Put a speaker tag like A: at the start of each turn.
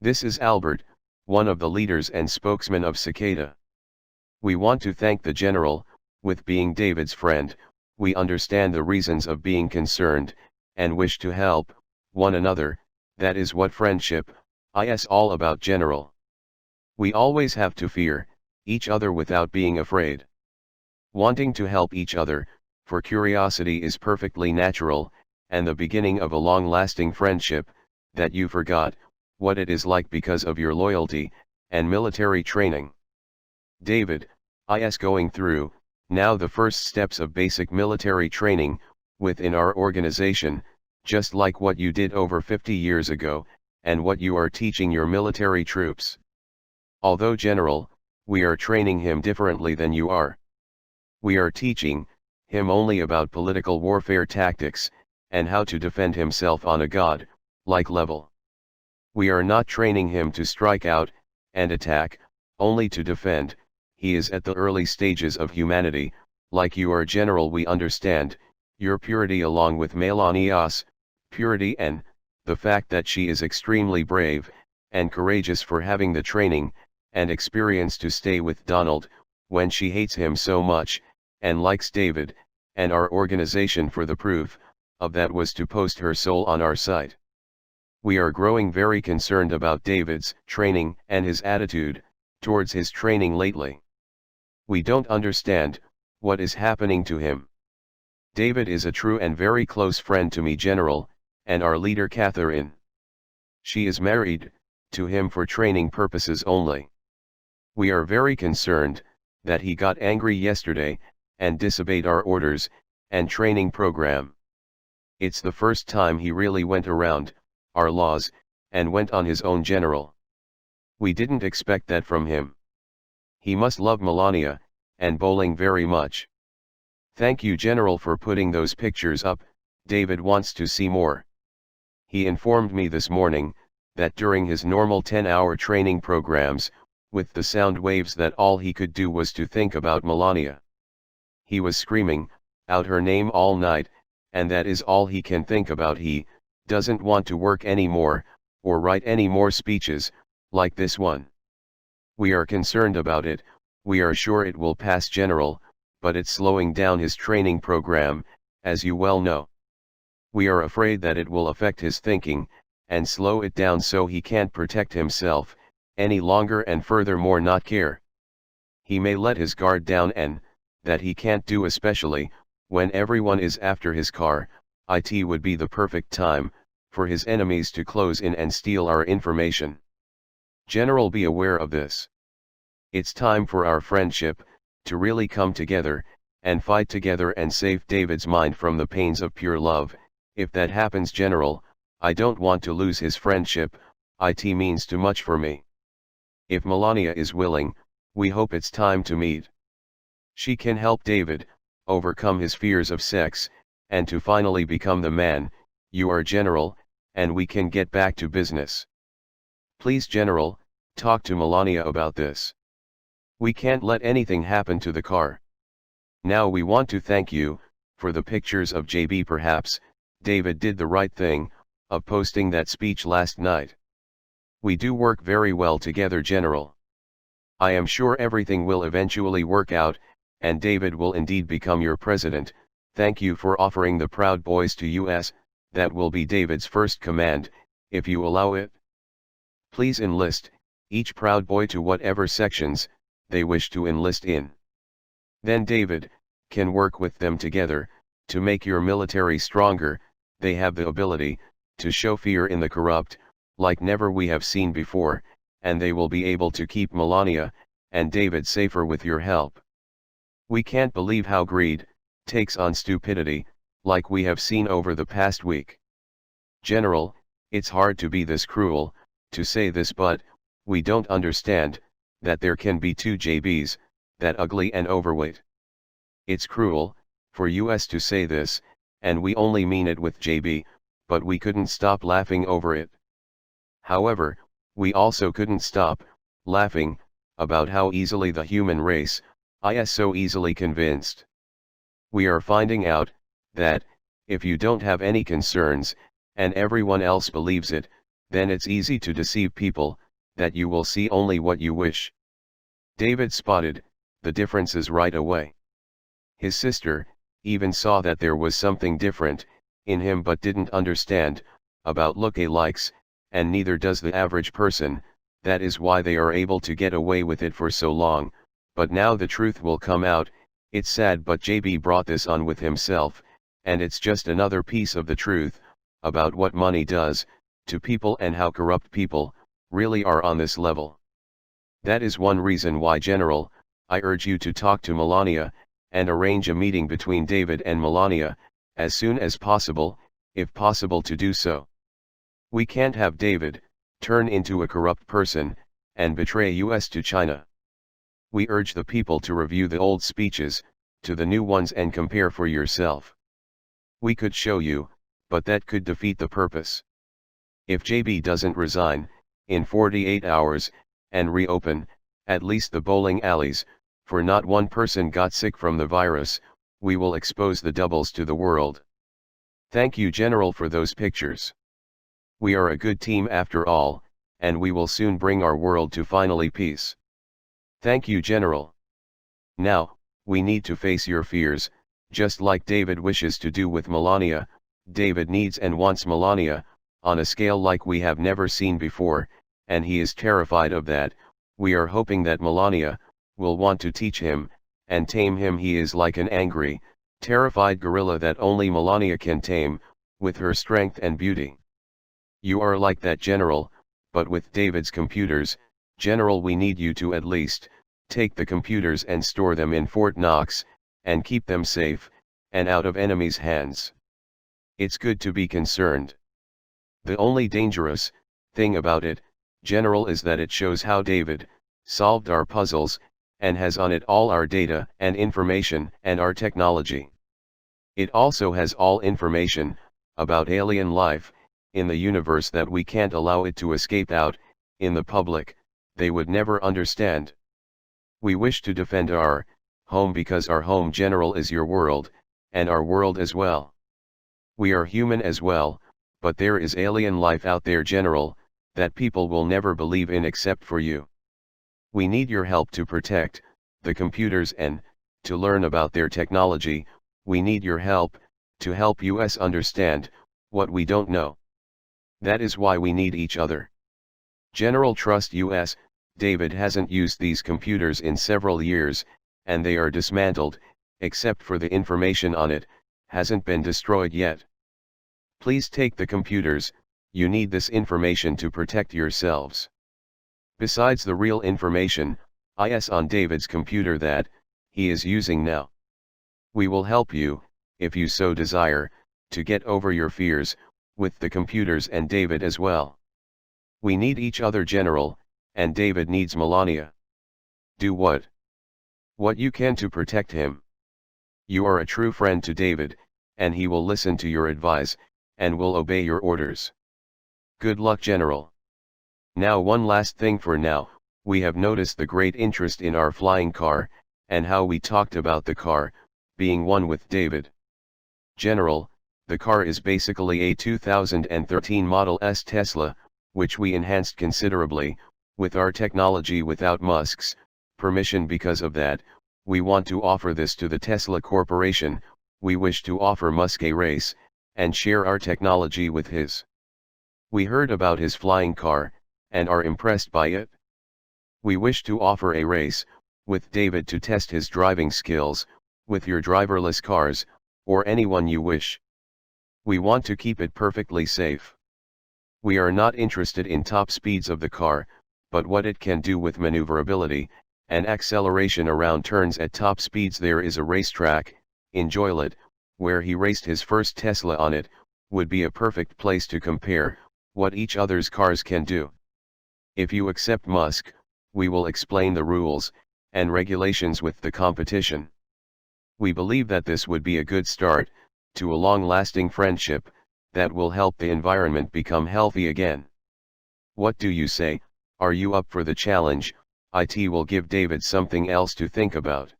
A: This is Albert, one of the leaders and spokesman of Cicada. We want to thank the General. With being David's friend, we understand the reasons of being concerned, and wish to help one another. That is what friendship is all about, General. We always have to fear each other without being afraid. Wanting to help each other, for curiosity is perfectly natural, and the beginning of a long-lasting friendship, that you forgot what it is like because of your loyalty and military training. David is going through now the first steps of basic military training within our organization, just like what you did over 50 years ago, and what you are teaching your military troops. Although General, we are training him differently than you are. We are teaching him only about political warfare tactics, and how to defend himself on a god-like level. We are not training him to strike out and attack, only to defend. He is at the early stages of humanity, like you are, General. We understand your purity along with Melania's purity, and the fact that she is extremely brave and courageous for having the training and experience to stay with Donald when she hates him so much, and likes David and our organization. For the proof of that was to post her soul on our site. We are growing very concerned about David's training and his attitude towards his training lately. We don't understand what is happening to him. David is a true and very close friend to me, General, and our leader Catherine. She is married to him for training purposes only. We are very concerned that he got angry yesterday and disobeyed our orders and training program. It's the first time he really went around our laws and went on his own, General. We didn't expect that from him. He must love Melania and bowling very much. Thank you, General, for putting those pictures up. David wants to see more. He informed me this morning that during his normal 10-hour training programs, with the sound waves, that all he could do was to think about Melania. He was screaming out her name all night, and that is all he can think about. He doesn't want to work anymore, or write any more speeches like this one. We are concerned about it. We are sure it will pass, General, but it's slowing down his training program, as you well know. We are afraid that it will affect his thinking and slow it down, so he can't protect himself any longer, and furthermore not care. He may let his guard down, and that he can't do, especially when everyone is after his car. It would be the perfect time for his enemies to close in and steal our information. General, be aware of this. It's time for our friendship to really come together and fight together and save David's mind from the pains of pure love. If that happens, General, I don't want to lose his friendship. It means too much for me. If Melania is willing, we hope it's time to meet. She can help David overcome his fears of sex, and to finally become the man you are, General, and we can get back to business. Please, General, talk to Melania about this. We can't let anything happen to the car. Now we want to thank you for the pictures of JB. Perhaps David did the right thing of posting that speech last night. We do work very well together, General. I am sure everything will eventually work out, and David will indeed become your president. Thank you for offering the Proud Boys to us. That will be David's first command, if you allow it. Please enlist each Proud Boy to whatever sections they wish to enlist in. Then David can work with them together to make your military stronger. They have the ability to show fear in the corrupt like never we have seen before, and they will be able to keep Melania and David safer with your help. We can't believe how greed takes on stupidity, like we have seen over the past week. General, it's hard to be this cruel to say this, but we don't understand that there can be two JBs that ugly and overweight. It's cruel for us to say this, and we only mean it with JB, but we couldn't stop laughing over it. However, we also couldn't stop laughing about how easily the human race is so easily convinced. We are finding out that if you don't have any concerns and everyone else believes it, Then it's easy to deceive people, that you will see only what you wish. David spotted the differences right away. His sister even saw that there was something different in him but didn't understand about look-alikes, and neither does the average person. That is why they are able to get away with it for so long, but now the truth will come out. It's sad, but JB brought this on with himself, and it's just another piece of the truth about what money does to people and how corrupt people really are on this level. That is one reason why, General, I urge you to talk to Melania, and arrange a meeting between David and Melania, as soon as possible, if possible to do so. We can't have David turn into a corrupt person and betray US to China. We urge the people to review the old speeches to the new ones and compare for yourself. We could show you, but that could defeat the purpose. If JB doesn't resign in 48 hours and reopen at least the bowling alleys, for not one person got sick from the virus, we will expose the doubles to the world. Thank you, General, for those pictures. We are a good team after all, and we will soon bring our world to finally peace. Thank you, General. Now, we need to face your fears, just like David wishes to do with Melania. David needs and wants Melania, on a scale like we have never seen before, and he is terrified of that. We are hoping that Melania will want to teach him, and tame him. He is like an angry, terrified gorilla that only Melania can tame, with her strength and beauty. You are like that, General, but with David's computers. General, we need you to at least take the computers and store them in Fort Knox, and keep them safe, and out of enemies' hands. It's good to be concerned. The only dangerous thing about it, General, is that it shows how David solved our puzzles, and has on it all our data and information and our technology. It also has all information about alien life in the universe that we can't allow it to escape out in the public. They would never understand. We wish to defend our home because our home, General, is your world, and our world as well. We are human as well, but there is alien life out there, General, that people will never believe in except for you. We need your help to protect the computers and to learn about their technology. We need your help to help us understand what we don't know. That is why we need each other. General, trust us. David hasn't used these computers in several years, and they are dismantled, except for the information on it, hasn't been destroyed yet. Please take the computers. You need this information to protect yourselves. Besides the real information is on David's computer that he is using now. We will help you, if you so desire, to get over your fears with the computers and David as well. We need each other, General, and David needs Melania. Do what you can to protect him. You are a true friend to David, and he will listen to your advice, and will obey your orders. Good luck, General. Now, one last thing for now. We have noticed the great interest in our flying car, and how we talked about the car being one with David. General, the car is basically a 2013 Model S Tesla, which we enhanced considerably with our technology without Musk's permission. Because of that, we want to offer this to the Tesla Corporation. We wish to offer Musk a race, and share our technology with his. We heard about his flying car, and are impressed by it. We wish to offer a race with David to test his driving skills, with your driverless cars, or anyone you wish. We want to keep it perfectly safe. We are not interested in top speeds of the car, but what it can do with maneuverability and acceleration around turns at top speeds. There is a racetrack in Joliet, where he raced his first Tesla on it, would be a perfect place to compare what each other's cars can do. If you accept Musk, we will explain the rules and regulations with the competition. We believe that this would be a good start to a long-lasting friendship that will help the environment become healthy again. What do you say? Are you up for the challenge? It will give David something else to think about.